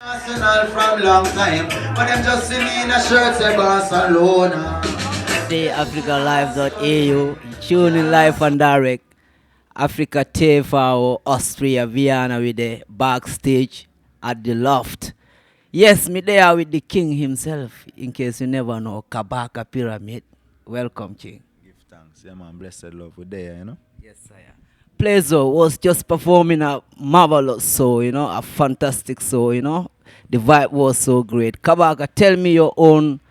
Arsenal from long time, but them just see me in a shirt say Barcelona. Day AfricaLive.au, tune in live and direct. Africa Taff, Austria, Vienna with the backstage at the loft. Yes, me there with the king himself, in case you never know, Kabaka Pyramid. Welcome, king. Give thanks, yeah man, blessed love, we're there, you know. Yes, sir. Plezo was just performing a marvelous show, a fantastic show, The vibe was so great. Kabaka, tell me your own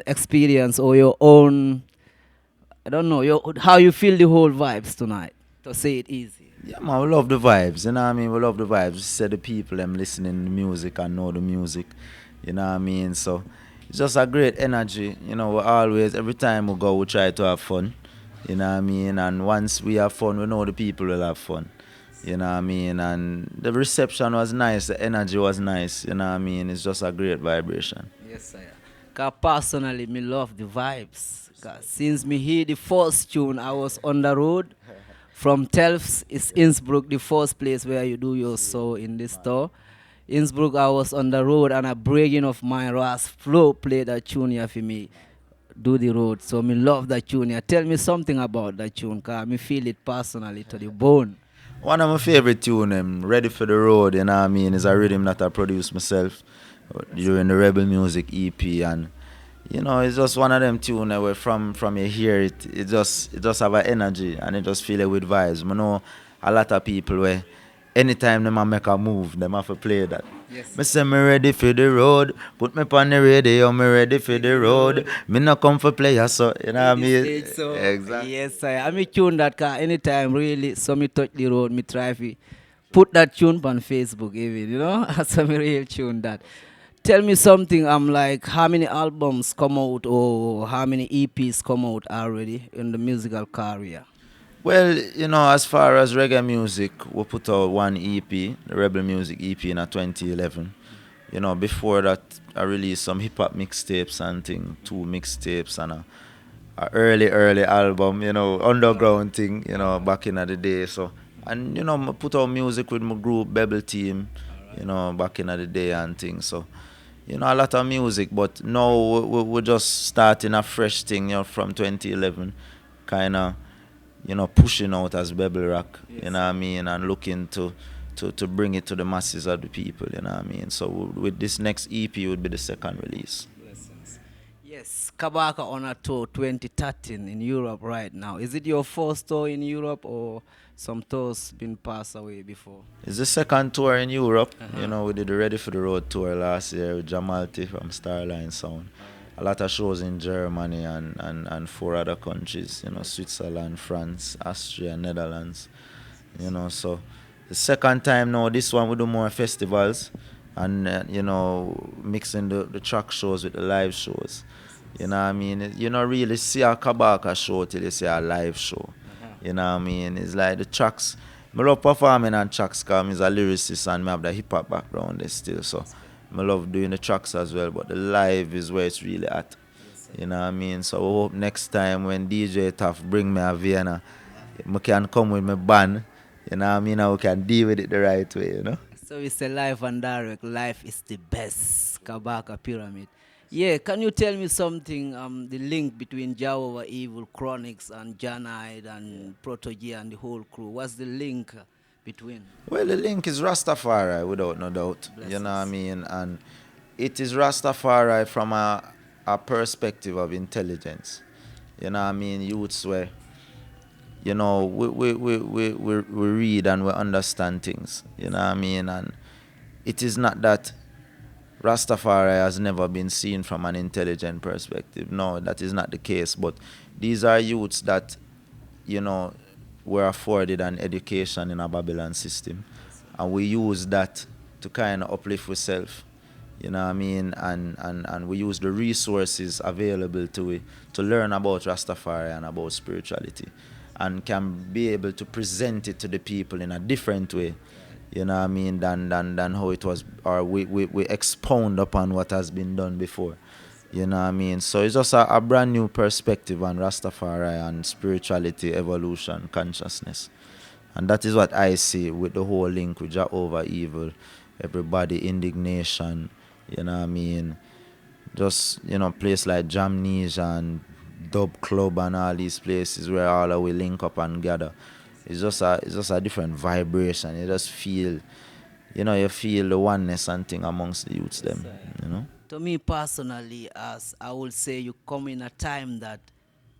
experience or your own, I don't know, how you feel the whole vibes tonight, to say it easy. Yeah man, we love the vibes, you know what I mean? We love the vibes. We say the people them listening to the music and know the music, you know what I mean? So it's just a great energy, you know, we always, every time we go, we try to have fun, you know what I mean? And once we have fun, we know the people will have fun. You know what I mean? And the reception was nice, the energy was nice, you know what I mean? It's just a great vibration. Yes, sir. Cause personally, me love the vibes. Cause since me hear the first tune, I was on the road from Taff. It's Innsbruck, the first place where you do your show in this store. Innsbruck, I was on the road and a breaking of my Ras Flow played that tune here for me. Do the road. So me love that tune here. Tell me something about that tune, cause me feel it personally to the bone. One of my favorite tune, Ready for the Road, you know what I mean, is a rhythm that I produced myself during the Rebel Music EP, and you know, it's just one of them tunes where from you hear it, it just have an energy and it just feel it with vibes. I know a lot of people where anytime them a make a move, them have to play that. Yes. Me say me ready for the road, put me on the radio, me ready for the road. Me no come for play, so you know what I mean. Stage, so Exactly. yes, I me tune that car anytime really. So me touch the road, me try to put that tune on Facebook even, so me real tune that. Tell me something. I'm like, how many albums come out or how many EPs come out already in the musical career? Well, you know, as far as reggae music, we put out one EP, the Rebel Music EP in 2011. You know, before that, I released some hip hop mixtapes and thing, two mixtapes and a early album, you know, underground thing, you know, back in the day. So, and you know, I put out music with my group, Bebel Team, you know, back in the day and things. So, you know, a lot of music, but now we're just starting a fresh thing, you know, from 2011, kind of, you know, pushing out as Bebel Rock, Yes. you know what I mean, and looking to bring it to the masses of the people, you know what I mean. So with this next EP would be the second release. Blessings. Yes, Kabaka on a tour 2013 in Europe right now. Is it your first tour in Europe or some tours been passed away before? It's the second tour in Europe. Uh-huh. You know, we did the Ready for the Road tour last year with Jamalti from Starline Sound. A lot of shows in Germany and four other countries, you know, Switzerland, France, Austria, Netherlands. You know, so the second time now, this one we do more festivals and, you know, mixing the track shows with the live shows. You know what I mean? You don't really see a Kabaka show till you see a live show. You know what I mean? It's like the tracks. I love performing on tracks because I'm a lyricist and I have the hip hop background there still. So I love doing the tracks as well. But the live is where it's really at. You know what I mean? So I hope next time when DJ Taff bring me a Vienna, I can come with my band. You know what I mean? And we can deal with it the right way, you know? So it's a live and direct. Life is the best. Kabaka Pyramid. Yeah, can you tell me something? The link between Jawa Evil Chronics and Janide and Protege and the whole crew. What's the link between? Well, the link is Rastafari, without no doubt. You know what I mean? And it is Rastafari from a perspective of intelligence. You know what I mean? Youths where, you know, we read and we understand things. You know what I mean? And it is not that Rastafari has never been seen from an intelligent perspective. No, that is not the case. But these are youths that, you know, were afforded an education in a Babylon system. And we use that to kind of uplift ourselves. You know what I mean? And we use the resources available to it to learn about Rastafari and about spirituality. And can be able to present it to the people in a different way. You know what I mean, than how it was, or we expound upon what has been done before. You know what I mean? So it's just a brand new perspective on Rastafari and spirituality, evolution, consciousness. And that is what I see with the whole link with Jehovah Evil, everybody indignation, you know what I mean? Just, place like Jamnesia and Dub Club and all these places where all of we link up and gather. It's just a different vibration. You feel the oneness and thing amongst the youths Yes, them, sir. you know? To me personally, as I would say, you come in a time that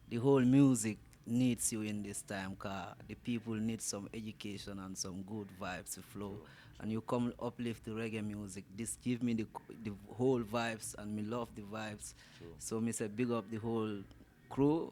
the whole music needs you in this time, cause the people need some education and some good vibes to flow. And you come uplift the reggae music. This give me the whole vibes, and me love the vibes. So me say big up the whole crew,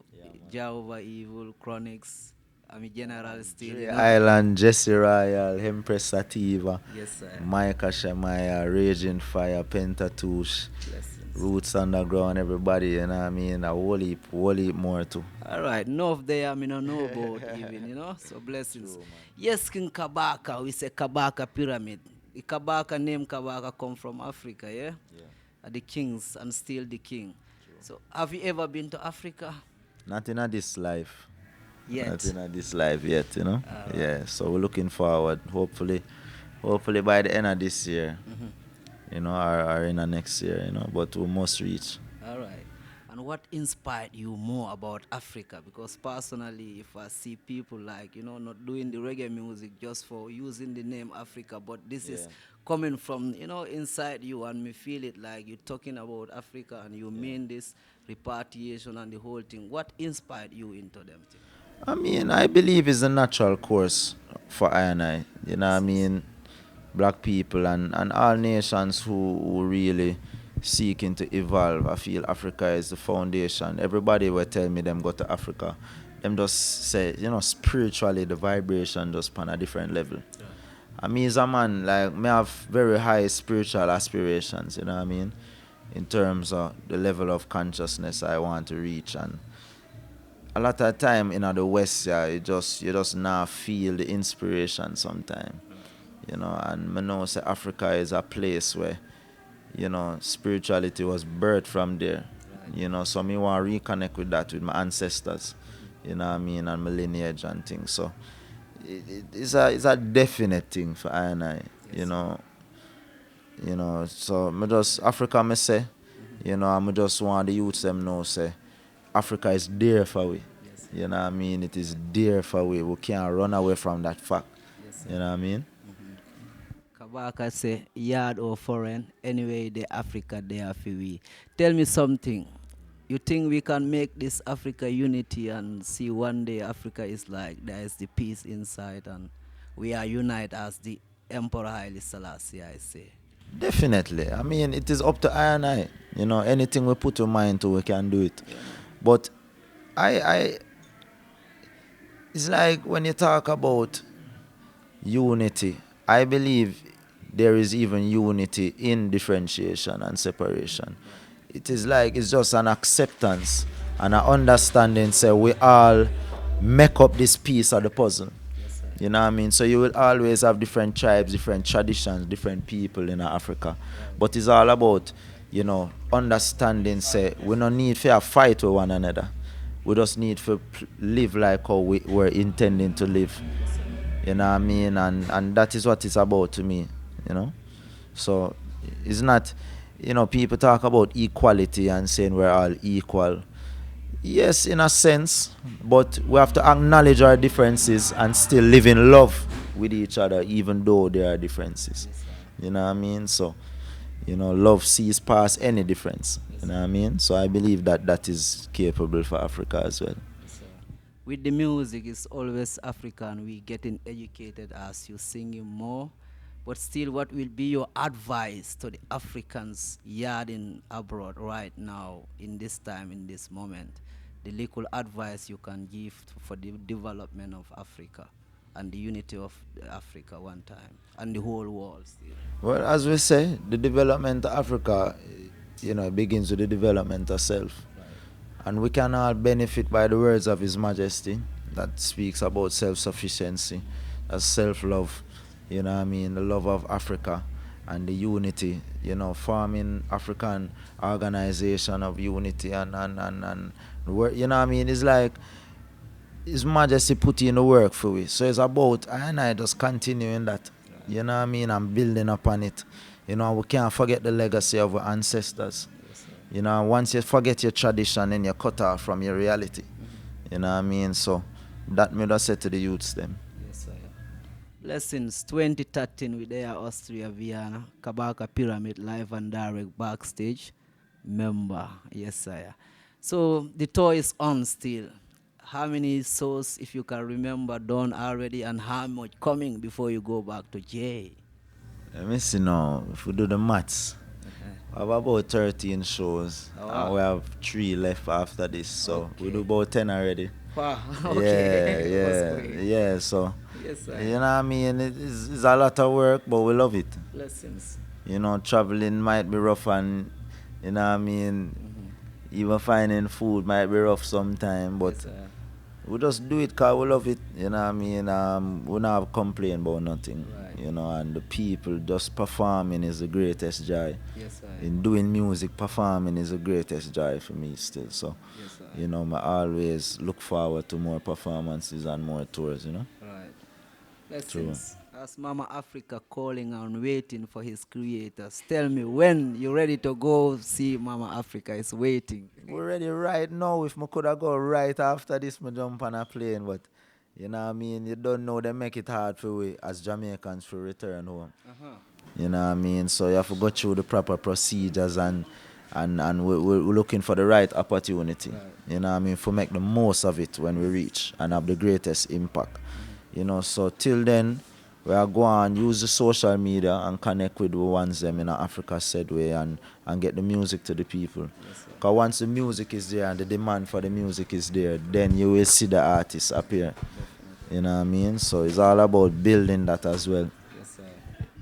Jehovah Evil, Chronics, I mean General still, Dre Island, Jesse Royal, Empress Sativa, Yes, sir. Micah Shemaya, Raging Fire, Pentatouche, Blessings. Roots Underground, everybody, you know what I mean? A whole heap more too. All right, enough there. I mean, I know about even, So blessings. Yes, King Kabaka. We say Kabaka Pyramid. The Kabaka name Kabaka come from Africa, yeah? The kings and still the king. So have you ever been to Africa? Not in a this life. Yet. Not in a this life yet, Yeah, so we're looking forward. Hopefully by the end of this year, or in the next year, but we must reach. All right. And what inspired you more about Africa? Because personally, if I see people like, not doing the reggae music just for using the name Africa, but this is coming from, inside you, and me feel it like you're talking about Africa and you mean this repatriation and the whole thing. What inspired you into them things? I mean, I believe it's a natural course for I and I. You know what I mean? Black people and all nations who really seeking to evolve. I feel Africa is the foundation. Everybody will tell me them go to Africa. Them just say, spiritually the vibration just on a different level. I mean, as a man, like, me have very high spiritual aspirations, you know what I mean? In terms of the level of consciousness I want to reach. And a lot of time in the West, you just now feel the inspiration sometime. And I know say Africa is a place where, spirituality was birthed from there. So me want to reconnect with that with my ancestors, you know what I mean, and my lineage and things. So it's a definite thing for I and I, So me just Africa me say, I just want the youths them know say Africa is there for we. You know what I mean? It is there for we. We can't run away from that fact. You know what I mean? Kabaka say, yard or foreign, anyway, the Africa there for we. Tell me something. You think we can make this Africa unity and see one day Africa is like there is the peace inside and we are united as the Emperor Haile Selassie, I say. Definitely. I mean, it is up to I and I. Anything we put our mind to, we can do it. But it's like when you talk about unity, I believe there is even unity in differentiation and separation. It is like it's just an acceptance and an understanding, say we all make up this piece of the puzzle. You know what I mean? So you will always have different tribes, different traditions, different people in Africa. But it's all about, understanding, say we don't need to fight with one another. We just need to live like how we were intending to live. You know what I mean? And that is what it's about to me, So it's not, people talk about equality and saying we're all equal. Yes, in a sense, but we have to acknowledge our differences and still live in love with each other, even though there are differences. You know what I mean? So, love sees past any difference. You know what I mean? So I believe that is capable for Africa as well. With the music, it's always African. We getting educated as you singing more. But still, what will be your advice to the Africans yarding abroad right now, in this time, in this moment? The little advice you can give for the development of Africa and the unity of Africa one time and the whole world still. Well, as we say, the development of Africa, begins with the development of self. And we can all benefit by the words of His Majesty that speaks about self-sufficiency, as self-love, you know what I mean, the love of Africa and the unity, forming African organization of unity and work, you know what I mean? It's like His Majesty put in the work for we. So it's about I and I just continuing that. You know what I mean? And building upon it. You know, we can't forget the legacy of our ancestors. You know, once you forget your tradition, then you're cut off from your reality. You know what I mean? So that me just say to the youths them. Yes, sir. Blessings 2013 with Air Austria, Vienna, Kabaka Pyramid, live and direct backstage. Member, yes, sir. So the tour is on still. How many shows, if you can remember, done already, and how much coming before you go back to J? Let me see now. If we do the maths, we have about 13 shows. Oh, And wow. we have 3 left after this. So we do about 10 already. Wow, okay. Yeah, That's yeah, great. yeah. So, Yes, sir. you know what I mean? It's a lot of work, but we love it. Blessings. You know, traveling might be rough, and you know what I mean? Even finding food might be rough sometime, but Yes, sir. we just do it because we love it. You know what I mean? We not have complain about nothing. Right. You know, and the people just performing is the greatest joy. Yes, sir. In doing music, performing is the greatest joy for me still. So, Yes, sir. you know, I always look forward to more performances and more tours, you know? Right. Blessings. As Mama Africa calling and waiting for his creators. Tell me when you're ready to go see Mama Africa is waiting. We're ready right now. If I could have go right after this, I jump on a plane. But, you know what I mean? You don't know, they make it hard for we as Jamaicans to return home. You know what I mean? So you have to go through the proper procedures, and we're looking for the right opportunity. Right. You know what I mean? For make the most of it when we reach and have the greatest impact. You know, so till then, we are going to use the social media and connect with the ones them in Africa said way, and get the music to the people. Because once the music is there and the demand for the music is there, then you will see the artists appear. You know what I mean? So it's all about building that as well. Yes, sir.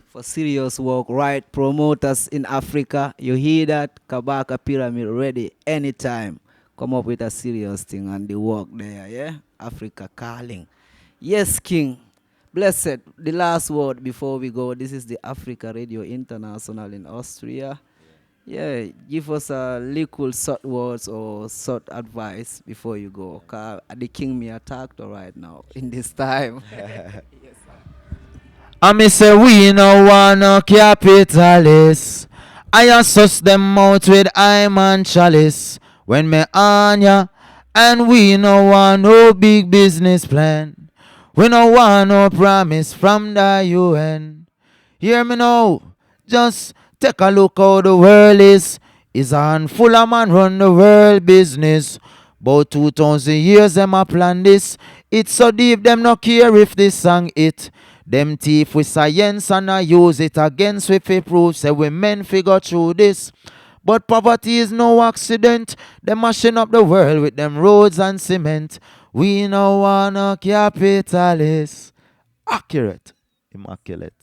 For serious work, right? Promoters in Africa, you hear that? Kabaka Pyramid ready anytime. Come up with a serious thing and the work there, yeah? Africa calling. Yes, King. Blessed. The last word before we go. This is the Africa Radio International in Austria. Yeah, give us a little short words or short advice before you go. 'Cause the king me attacked right now in this time. I me say we no want no capitalists. I assess them out with I'm and chalice. When me on ya, and we no want no big business plan. We no want no promise from the UN. Hear me now, just take a look how the world is. Is a handful of man run the world business. About 2,000 years them a plan this. It's so deep them no care if this song it. Them thief with science and I use it against we fi prove say we men figure through this. But poverty is no accident. Them mashing up the world with them roads and cement. We no want no capitalists. Accurate. Immaculate.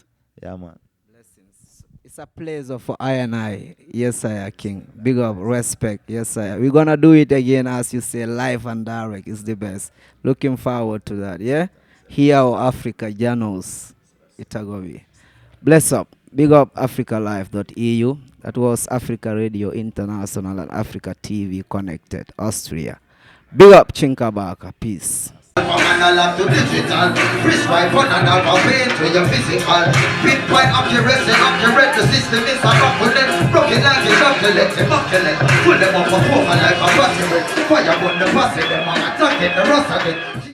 Yeah, man. Blessings. It's a pleasure for I and I. Yes, sir, King. Big up, respect. Yes, sir. We're gonna do it again, as you say, live and direct is the best. Looking forward to that, yeah? Here Africa Janos. Itagobi. Bless up. Big up africalife.eu. That was Africa Radio International and Africa TV Connected, Austria. Big up Chinkabaka. Peace. From analog to digital, prescribe on an alphabet to your physical. Pinpoint accuracy, accurate. The system is a component. Broken like a chocolate, immaculate. Pull them off a woman like a battery. Fire on the posse, them are attacking the rest of it.